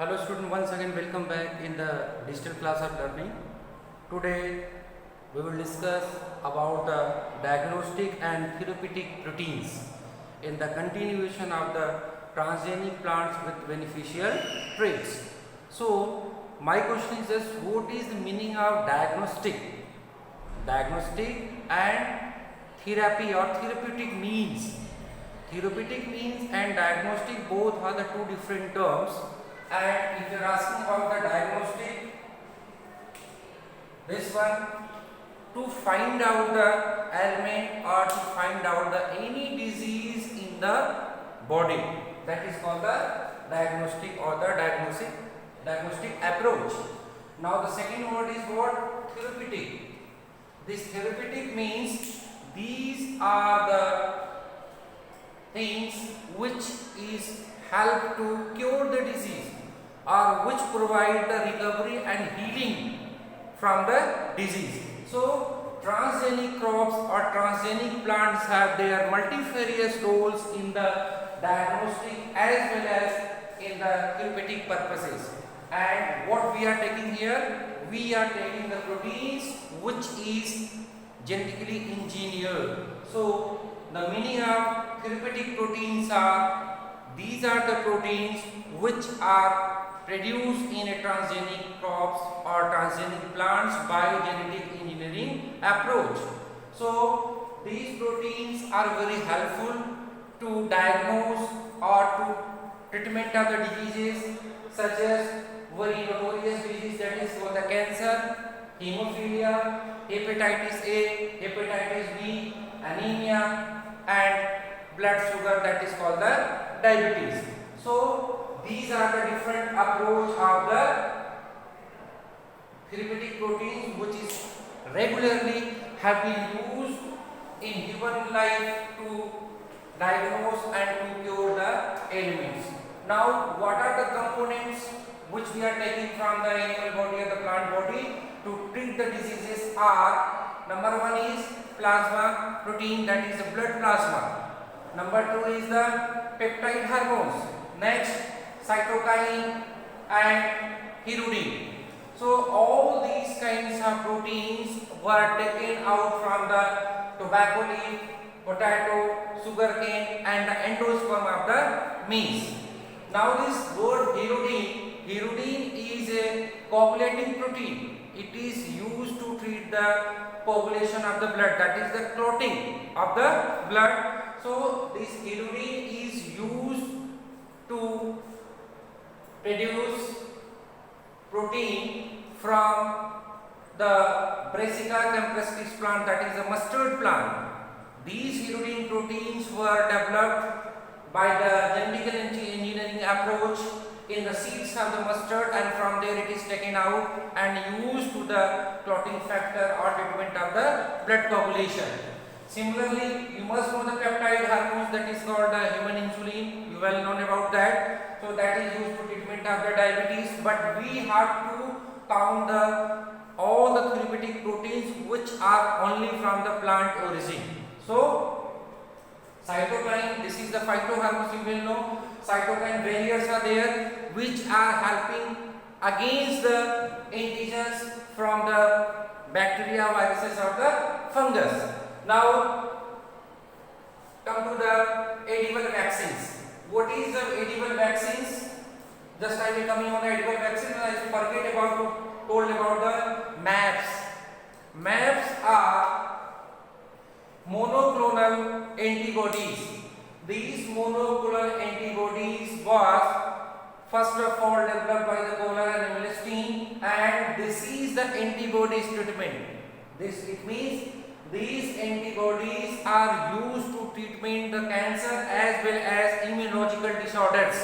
Hello student, once again welcome back in the digital class of learning. Today we will discuss about the diagnostic and therapeutic proteins in the continuation of the transgenic plants with beneficial traits. So my question is just what is the meaning of diagnostic? Diagnostic and therapy or therapeutic means. Therapeutic means and diagnostic both are the two different terms. And if you are asking about the diagnostic, this one to find out the ailment or to find out the any disease in the body, that is called the diagnostic or the diagnostic approach. Now the second word is what? Therapeutic. This therapeutic means these are the things which is help to cure the disease or which provide the recovery and healing from the disease. So transgenic crops or transgenic plants have their multifarious roles in the diagnostic as well as in the therapeutic purposes. And what we are taking here, we are taking the proteins which is genetically engineered. So the meaning of therapeutic proteins are, these are the proteins which are produced in a transgenic crops or transgenic plants by genetic engineering approach. So these proteins are very helpful to diagnose or to treatment of the diseases such as very notorious disease, that is called the cancer, hemophilia, hepatitis A, hepatitis B, anemia, and blood sugar, that is called the diabetes. So these are the different approach of the therapeutic proteins which is regularly have been used in human life to diagnose and to cure the ailments. Now what are the components which we are taking from the animal body or the plant body to treat the diseases are, number one is plasma protein, that is the blood plasma. Number two is the peptide hormones. Next, cytokine and hirudin. So all these kinds of proteins were taken out from the tobacco leaf, potato, sugarcane and the endosperm of the maize. Now this word hirudin is a coagulating protein. It is used to treat the coagulation of the blood, that is the clotting of the blood. So this hirudin is used to produce protein from the Brassica campestris plant, that is the mustard plant. These hirudin proteins were developed by the genetic engineering approach in the seeds of the mustard, and from there it is taken out and used to the clotting factor or treatment of the blood coagulation. Similarly, you must know the peptide hormones, that is called the human insulin. You well known about that. So that is used to treatment of the diabetes. But we have to count all the therapeutic proteins which are only from the plant origin. So cytokine, this is the phytohormones, you will know. Cytokine barriers are there which are helping against the antigens from the bacteria, viruses or the fungus. Now come to the edible vaccines. What is the edible vaccines? Just I will coming on the edible vaccines, I forget about told about the MAPS. MAPS are monoclonal antibodies. These monoclonal antibodies was first of all developed by the Kohler and Milstein, and this is the antibodies treatment. It means these antibodies are used to treatment the cancer as well as immunological disorders.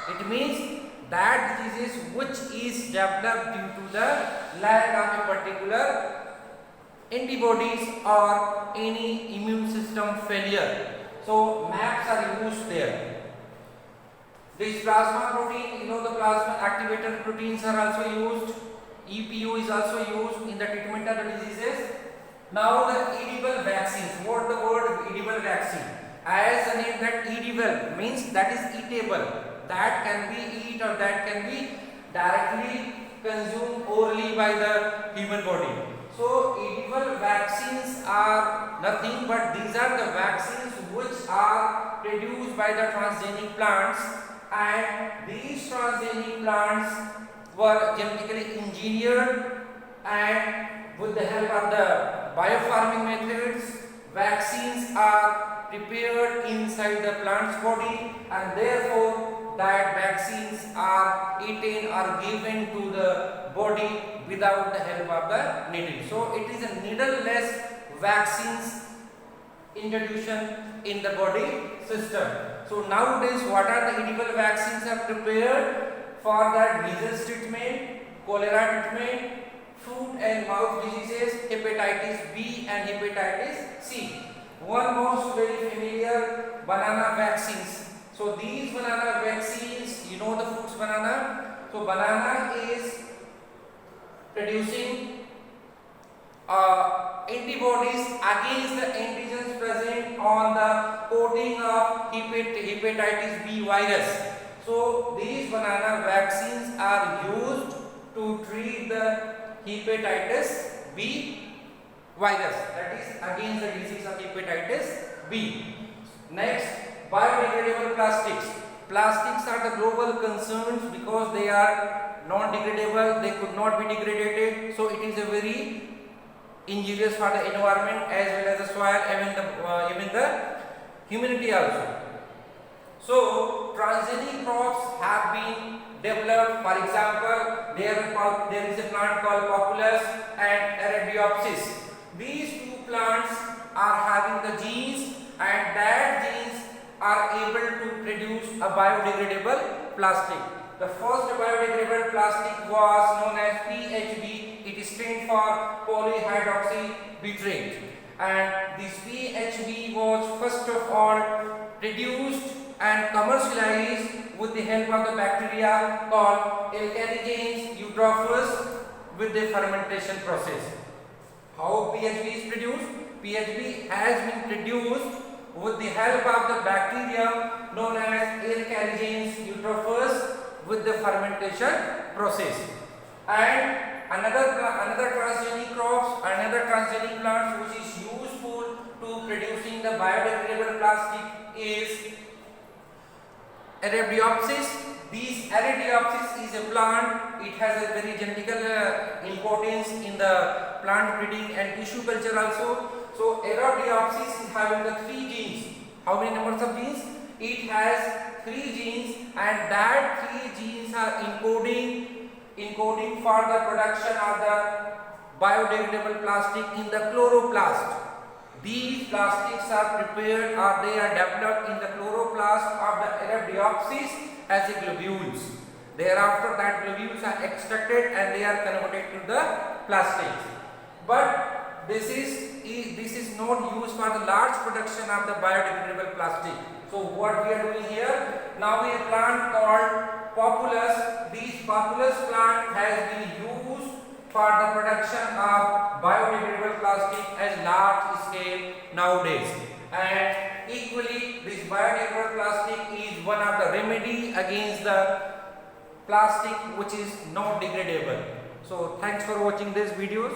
It means that disease which is developed due to the lack of a particular antibodies or any immune system failure. So MAPs are used there. This plasma protein, you know the plasma activator proteins are also used. EPO is also used in the treatment of the diseases. Now the edible vaccines. What the word edible vaccine? As the name that edible means that is eatable. that can be eaten or that can be directly consumed orally by the human body. So edible vaccines are nothing but these are the vaccines which are produced by the transgenic plants, and these transgenic plants were genetically engineered, and with the help of the biofarming methods, vaccines are prepared inside the plant's body, and therefore that vaccines are eaten or given to the body without the help of the needle. So it is a needle-less vaccines introduction in the body system. So nowadays, what are the edible vaccines are prepared for the measles treatment, cholera treatment, foot and mouth diseases, hepatitis B and hepatitis C. One most very familiar, banana vaccines. So these banana vaccines, you know the fruits banana. So banana is producing antibodies against the antigens present on the coating of hepatitis B virus. So these banana vaccines are used to treat the hepatitis B virus, that is against the disease of hepatitis B. Next, biodegradable plastics. Plastics are the global concerns because they are non-degradable, they could not be degraded, so it is a very injurious for the environment as well as the soil, even the humanity also. So transgenic crops have been developed. For example, there is a plant called Populus and Arabidopsis. These two plants are having the genes, and that genes are able to produce a biodegradable plastic. The first biodegradable plastic was known as PHB. It stands for polyhydroxybutyrate, and this PHB was first of all produced and commercialized with the help of the bacteria called Alcaligenes eutrophus with the fermentation process. How PHB is produced? PHB has been produced with the help of the bacteria known as Alcaligenes eutrophus with the fermentation process. And another transgenic crops, another transgenic plants which is useful to producing the biodegradable plastic is Arabidopsis. This Arabidopsis is a plant. It has a very genetical importance in the plant breeding and tissue culture also. So Arabidopsis is having the 3 genes. How many numbers of genes? It has 3 genes, and that 3 genes are encoding for the production of the biodegradable plastic in the chloroplast. These plastics are prepared or they are developed in the chloroplast of the Arabidopsis as a globules. Thereafter that globules are extracted and they are converted to the plastics. But this is not used for the large production of the biodegradable plastic. So what we are doing here, now we have a plant called Populus. This Populus plant has been used for the production of biodegradable plastic at large scale nowadays. And equally, this biodegradable plastic is one of the remedy against the plastic which is not degradable. So thanks for watching these videos.